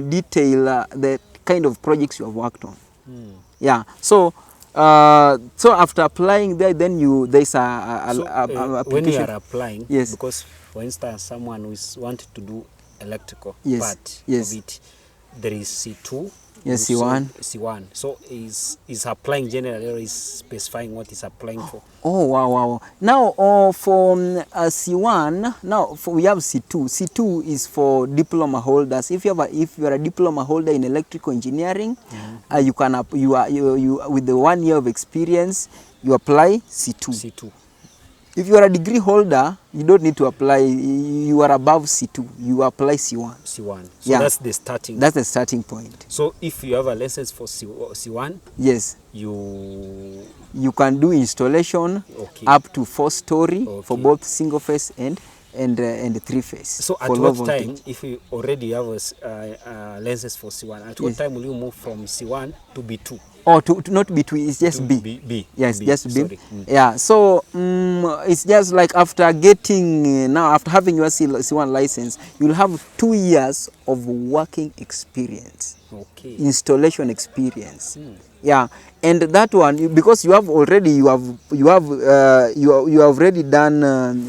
detail the kind of projects you have worked on. Yeah, so after applying there, then there's application. When you are applying, yes, because for instance someone who wanted to do electrical part yes, of it, there is C2. Yes, C1. C1. So is applying generally, or is specifying what is applying for? Oh wow. Now for C1, now we have C2. C2 is for diploma holders. If you are a diploma holder in electrical engineering, you can you with the 1 year of experience, you apply C2. C2. If you are a degree holder, you don't need to apply. You are above C2, you apply C1. C1. So that's the starting. That's the starting point. So if you have a license for C1, yes, you can do installation up to 4-story for both single phase and 3-phase. So at what time, if you already have a license for C1, at what time will you move from C1 to B2? Oh, to not B2, it's just B. B. Yes, just B. Sorry. Yeah, so it's just like after getting, after having your C1 license, you'll have 2 years of working experience. Okay. Installation experience. Yeah, and that one, because you have already already done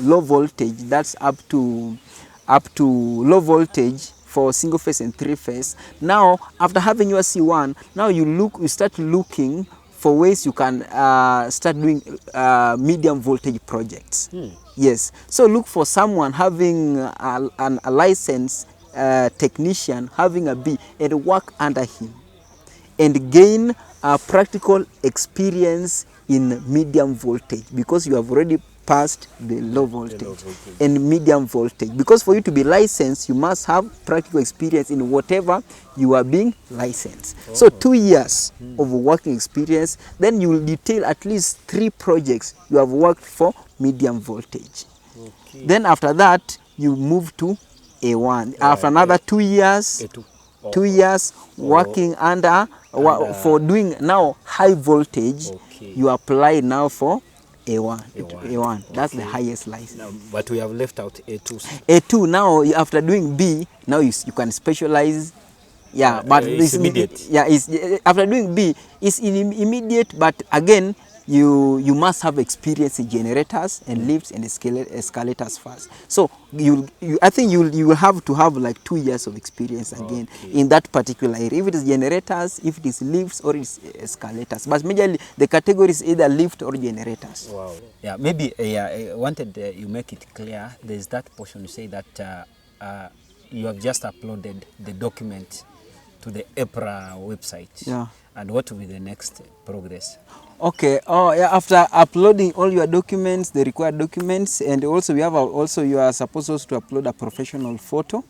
low voltage. That's up to low voltage for single phase and 3-phase. Now after having your C1, now you start looking for ways you can start doing medium voltage projects. Yes, so look for someone having a license technician, having a B, and work under him and gain practical experience in medium voltage, because you have already passed the low voltage, and medium voltage. Because for you to be licensed, you must have practical experience in whatever you are being licensed. So 2 years of working experience, then you will detail at least 3 projects you have worked for medium voltage. Then after that, you move to A1. After another 2 years, A2. 2 years working under for doing now high voltage. Okay. You apply now for A1. A1. That's the Okay. highest license. Now, but we have left out A2. A2 now after doing B, now you can specialize. Yeah, but it's immediate. Yeah, it's after doing B, it's immediate. But again, you must have experience in generators and lifts and escalators first. So I think you will have to have like 2 years of experience again in that particular area. If it is generators, if it is lifts or it's escalators. But majorly the category is either lift or generators. Wow. Yeah, maybe I wanted you make it clear. There's that portion you say that you have just uploaded the document to the EPRA website. Yeah. And what will be the next progress? Okay. Oh, yeah. After uploading all your documents, the required documents, and also we have you are supposed also to upload a professional photo.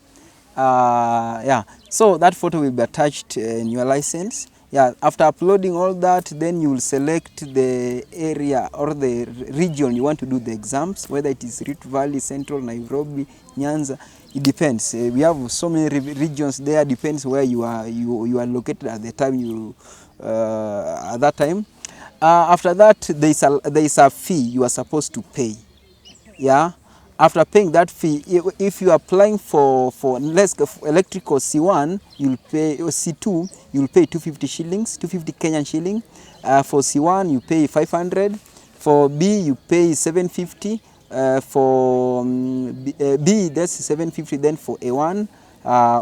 Yeah. So that photo will be attached in your license. Yeah. After uploading all that, then you will select the area or the region you want to do the exams, whether it is Rift Valley, Central, Nairobi, Nyanza. It depends. We have so many regions there. Depends where you are located at the time at that time. After that, there is a fee you are supposed to pay. Yeah. After paying that fee, if you are applying for electrical C1, you'll pay, or C2, you'll pay 250 shillings, 250 Kenyan shilling. For C1, you pay 500. For B, you pay 750. For B, that's 750. Then for A1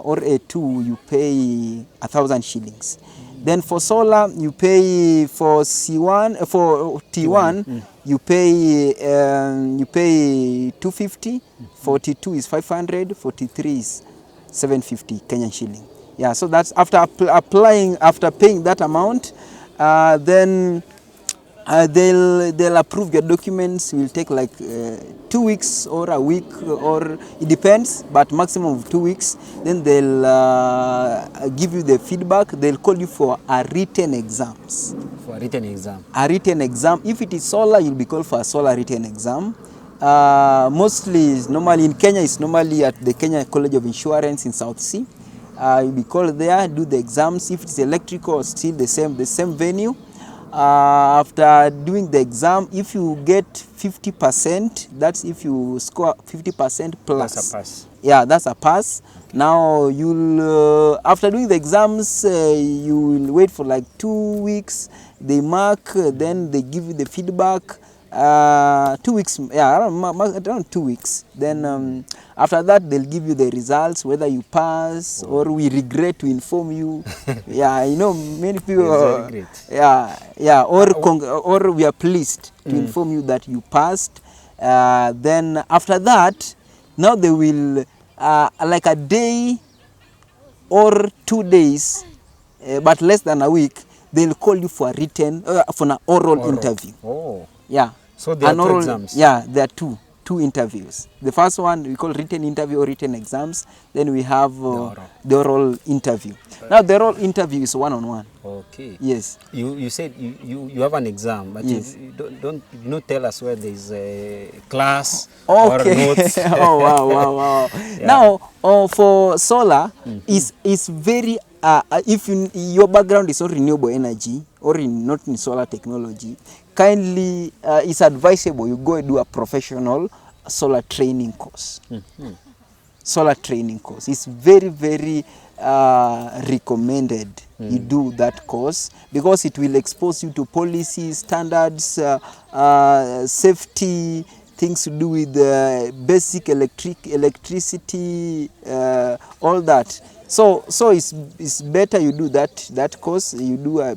or A2, you pay 1,000 shillings. Then for solar, you pay for C1, for T1, you pay 250. For T2 is 500. For T3 is 750 Kenyan shilling. Yeah, so that's after paying that amount, then they'll approve your documents. Will take like 2 weeks or a week, or it depends, but maximum of 2 weeks. Then they'll give you the feedback. They'll call you for a written exams. For a written exam? A written exam. If it is solar, you'll be called for a solar written exam. Normally in Kenya, it's normally at the Kenya College of Insurance in South Sea. You'll be called there, do the exams. If it's electrical, still the same venue. After doing the exam, if you get 50%, that's if you score 50% plus. That's a pass. Yeah, that's a pass. Okay. Now you'll after doing the exams, you will wait for like 2 weeks. They mark, then they give you the feedback. 2 weeks, yeah, around 2 weeks. Then after that, they'll give you the results, whether you pass or we regret to inform you. Yeah, you know, many people. Or we are pleased to inform you that you passed. Then after that, now they will like a day or 2 days, but less than a week. They'll call you for a written, for an oral interview. Oh. Yeah. So there are two exams? Yeah, there are two interviews. The first one we call written interview or written exams. Then we have the oral interview. Now the oral interview is one-on-one. Okay. Yes. You said you have an exam, but yes. you don't tell us where there is a class or notes. Oh wow. Yeah. Now for solar, is very if your background is not renewable energy or not in solar technology, kindly it's advisable you go and do a professional solar training course. Solar training course. It's very, very recommended you do that course, because it will expose you to policies, standards, safety, things to do with basic electricity, all that. So it's better you do that course. You do a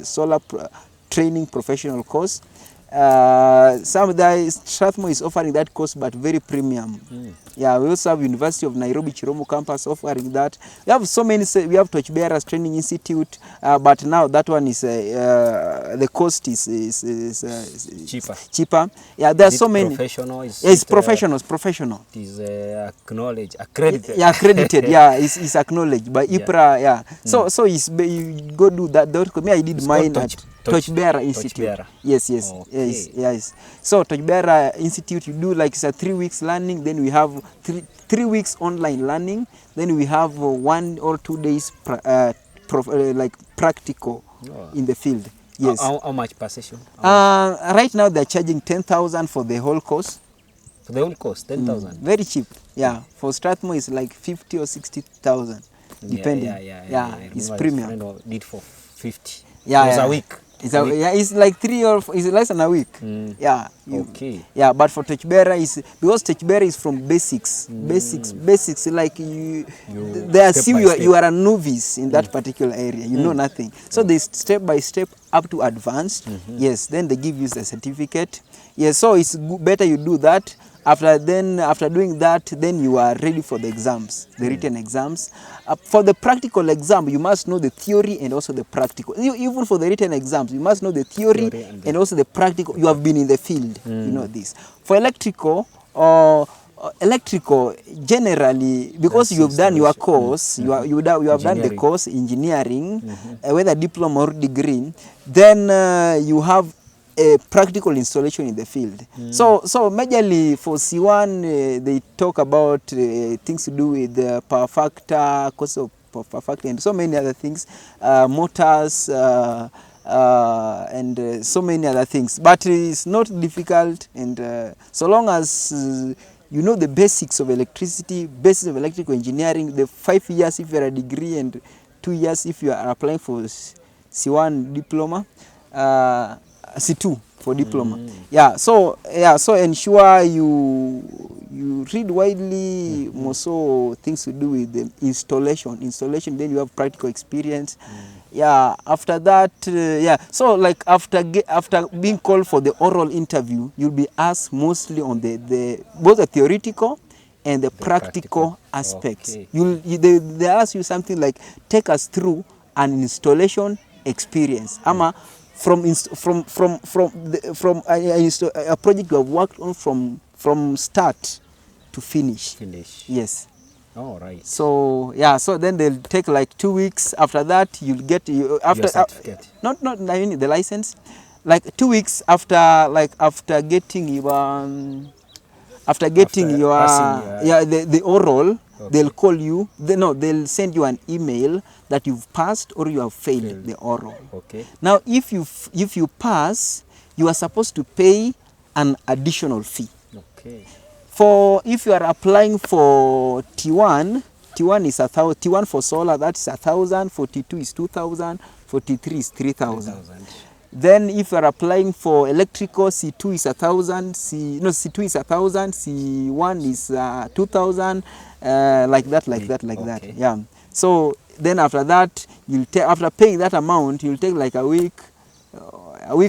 solar training professional course. Strathmore is offering that course, but very premium. Yeah, we also have University of Nairobi Chiromo campus offering that. We have so many. We have Torchbearers Training Institute, but now that one is the cost is cheaper. Yeah, there are so many. Professional? It's professional. It is acknowledged, accredited. Yeah, accredited. Yeah, it's acknowledged by EPRA. Yeah. So you go do that. Me, I did mine at Torchbearer Institute. Torchbearer. Yes, yes, Okay. yes. So Torchbearer Institute, you do like it's a 3 weeks learning. Then we have three weeks online learning. Then we have 1 or 2 days like practical in the field. Yes. How much per session? Right now they're charging 10,000 for the whole course. For the whole cost, 10,000. Very cheap. Yeah. For Strathmore it's like 50 or 60,000, depending. Yeah. It's premium. Friend did for 50. Yeah, it was yeah. a week. It's like 3 or 4, it's less than a week. Yeah. Okay. Yeah, but for Torchbearer is because Torchbearer is from basics, basics. Like they assume you are a novice in that particular area. You know nothing. So they step by step up to advanced. Yes. Then they give you the certificate. Yes. So it's better you do that. After doing that, then you are ready for the exams, the written exams. For the practical exam, you must know the theory and also the practical. Even for the written exams, you must know the theory and also the practical. You have been in the field, you know this. For electrical, generally, because you have done your course, you have done the course engineering, whether diploma or degree, then you have a practical installation in the field. So majorly for C1, they talk about things to do with the power factor, cost of power factor, and so many other things, motors, and so many other things. But it's not difficult, and so long as you know the basics of electricity, basics of electrical engineering, the 5 years if you are a degree and 2 years if you are applying for C1 diploma, C2 for diploma. So ensure you read widely, more so things to do with the installation, then you have practical experience. After that, so like after being called for the oral interview, you'll be asked mostly on the both the theoretical and the practical aspects. Okay. They ask you something like, take us through an installation experience. From a project you have worked on from start to finish. Yes. All right. So so then they'll take like 2 weeks. After that, you'll get your certificate. Not I mean the license. Like 2 weeks after getting your the oral. Okay. They'll call you. They'll send you an email that you've passed or you have failed the oral. Okay. Now, if you pass, you are supposed to pay an additional fee. Okay. If you are applying for T1 is 1,000. T1 for solar, that's 1,000. For T2 is 2,000. For T3 is 3,000. Then if you are applying for electrical, C2 is 1,000. C2 is 1,000. C1 is 2,000. Like that. Yeah. So then after that, after paying that amount, you'll take like a week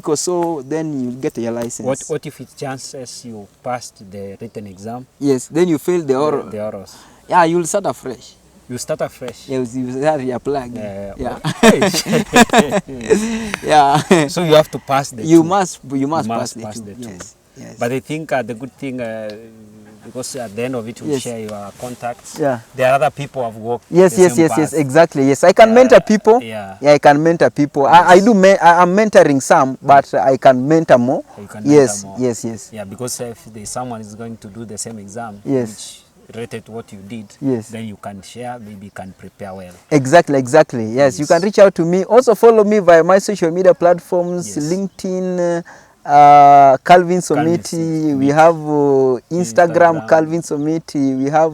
or so. Then you'll get your license. What if it chances you passed the written exam? Yes. Then you fail the oral. The orals. Yeah, you'll start afresh. You start afresh. Yeah, you start reapplying. Yeah. So you have to pass the. You must pass the two. Yes. But I think the good thing, because at the end of it, we share your contacts. Yeah. There are other people who have worked. Yes, exactly. Yes, I can mentor people. Yeah, I can mentor people. Yes. I'm mentoring some, but I can mentor more. You can mentor more. Yes. Yeah, because if someone is going to do the same exam, which related to what you did, then you can share, maybe you can prepare well. Exactly. Yes, you can reach out to me. Also follow me via my social media platforms, LinkedIn, Calvin Somiti, we have Instagram Calvin Somiti, we have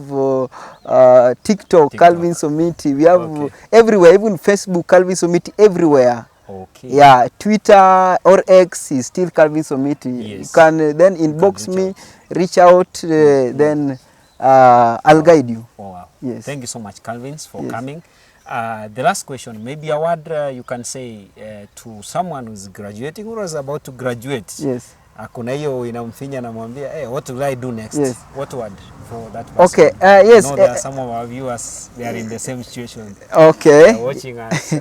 TikTok Calvin Somiti, we have everywhere, even Facebook Calvin Somiti, everywhere. Okay. Yeah, Twitter or X is still Calvin Somiti. Yes. You can then inbox me, reach out, then I'll guide you. Oh, wow. Yes. Thank you so much, Calvin, for coming. The last question, maybe a word you can say to someone who's graduating or is about to graduate. Yes. Kuna hiyo inamfinya namwambia, hey, what will I do next? Yes. What word for that person? Okay. Yes. I know there are some of our viewers, they are in the same situation. Okay. They are watching us.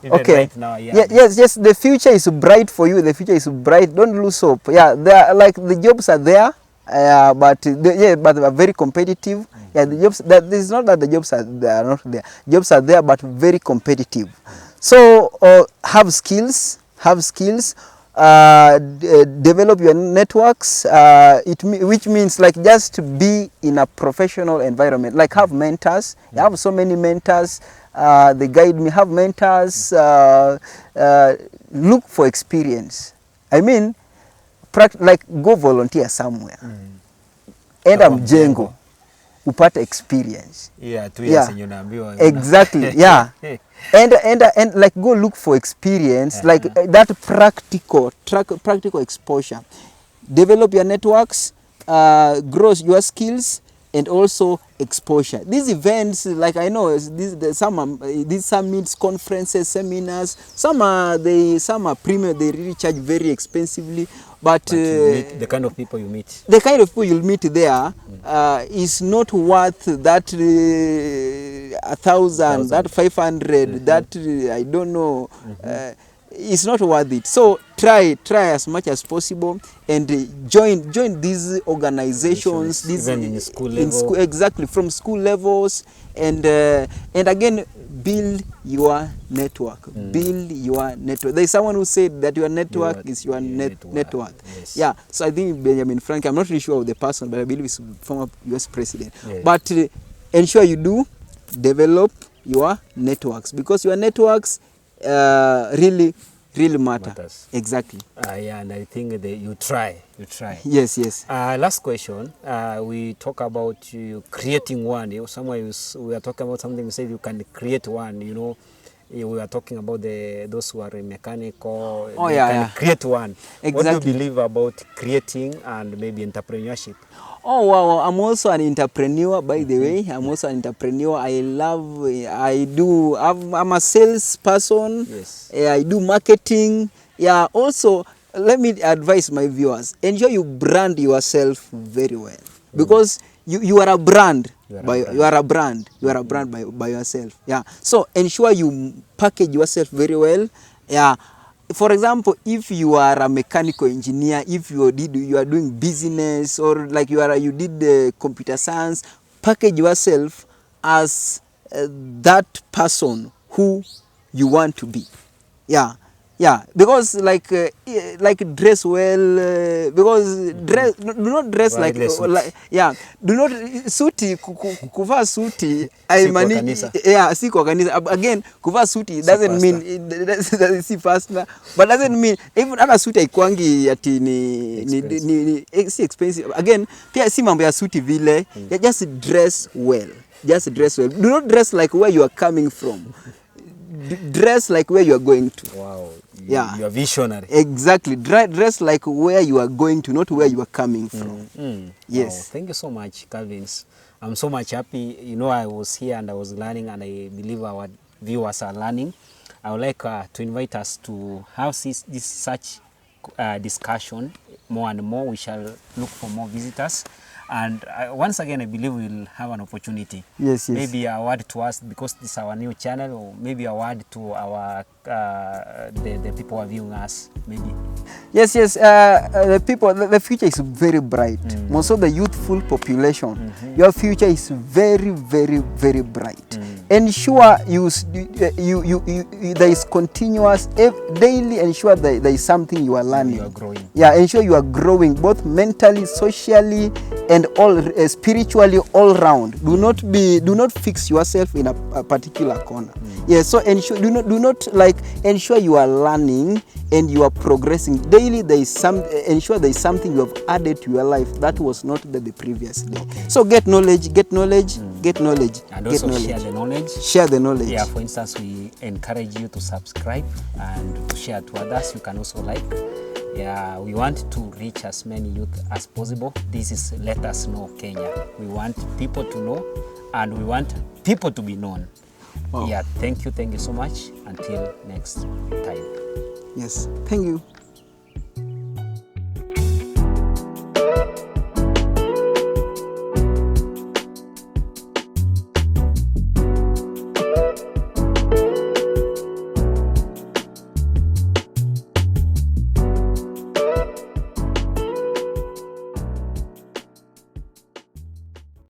Even right now. Yes. The future is bright for you. The future is bright. Don't lose hope. Yeah. The jobs are there. But they are very competitive. Yeah, the jobs. This is not that the jobs are not there. Jobs are there, but very competitive. So have skills, have skills, develop your networks, which means like just be in a professional environment, like have mentors. I have so many mentors, they guide me. Have mentors, look for experience. I mean, like go volunteer somewhere, enda mjengo upate experience. Yeah, 2 years yenye unaambiwa. Exactly, yeah. And like go look for experience, like that practical exposure. Develop your networks, grow your skills, and also exposure. These events, like I know, these summits, conferences, seminars, some are premium. They really charge very expensively. But you meet the kind of people you meet. The kind of people you'll meet there is not worth that 1,000, that 500, that I don't know. It's not worth it. So try as much as possible and join these organizations. Even in school level. Exactly, from school levels, and again, build your network. Build your network. There is someone who said that your network is your net worth. Yes. Yeah. So I think Benjamin Franklin, I'm not really sure of the person, but I believe he's former US president. Yes. But ensure you do develop your networks, because your networks really matter. Matters. Exactly. Yeah, and I think that you try. Yes. Last question. We talk about you creating one. You know, somewhere we are talking about something. You said you can create one. You know, we are talking about those who are mechanical. Can create one. Exactly. What do you believe about creating and maybe entrepreneurship? Oh wow, I'm also an entrepreneur, by the way. I'm also an entrepreneur. I'm a salesperson. Yes. I do marketing. Yeah, also, let me advise my viewers, ensure you brand yourself very well, because you are a brand. You are a brand by yourself. Yeah. So ensure you package yourself very well. Yeah. For example, if you are a mechanical engineer, if you are doing business, or like you did computer science, package yourself as that person who you want to be. Yeah, because like dress well, because do not dress like do not suti kuvaa suti si kwa kanisa. Again, kuvaa suti doesn't mean si faster, but doesn't mean even hata suti haikwangi ati ni si expensive. Again, pia si mambo ya suti vile, just dress well. Do not dress like where you are coming from. Dress like where you are going to. Wow. You are visionary. Exactly. Dress like where you are going to, not where you are coming from. Yes. Wow. Thank you so much, Calvin. I'm so much happy. You know, I was here and I was learning, and I believe our viewers are learning. I would like to invite us to have such discussion more and more. We shall look for more visitors. And once again, I believe we'll have an opportunity. Yes. Maybe a word to us, because this is our new channel, or maybe a word to our the people who are viewing us, maybe. Yes. The future is very bright. Most of the youthful population, your future is very bright. Ensure there is continuous, daily. Ensure there is something you are learning. You are growing. Yeah, ensure you are growing both mentally, socially, and all spiritually, all round. Do not fix yourself in a particular corner. Yes, so ensure ensure you are learning and you are progressing daily. Ensure there is something you have added to your life that was not there the previous day. So get knowledge, and also share the knowledge. Share the knowledge. Yeah, for instance, we encourage you to subscribe and to share to others. You can also like. Yeah, we want to reach as many youth as possible. This is Let Us Know Kenya. We want people to know, and we want people to be known. Wow. Yeah, thank you so much. Until next time. Yes, thank you.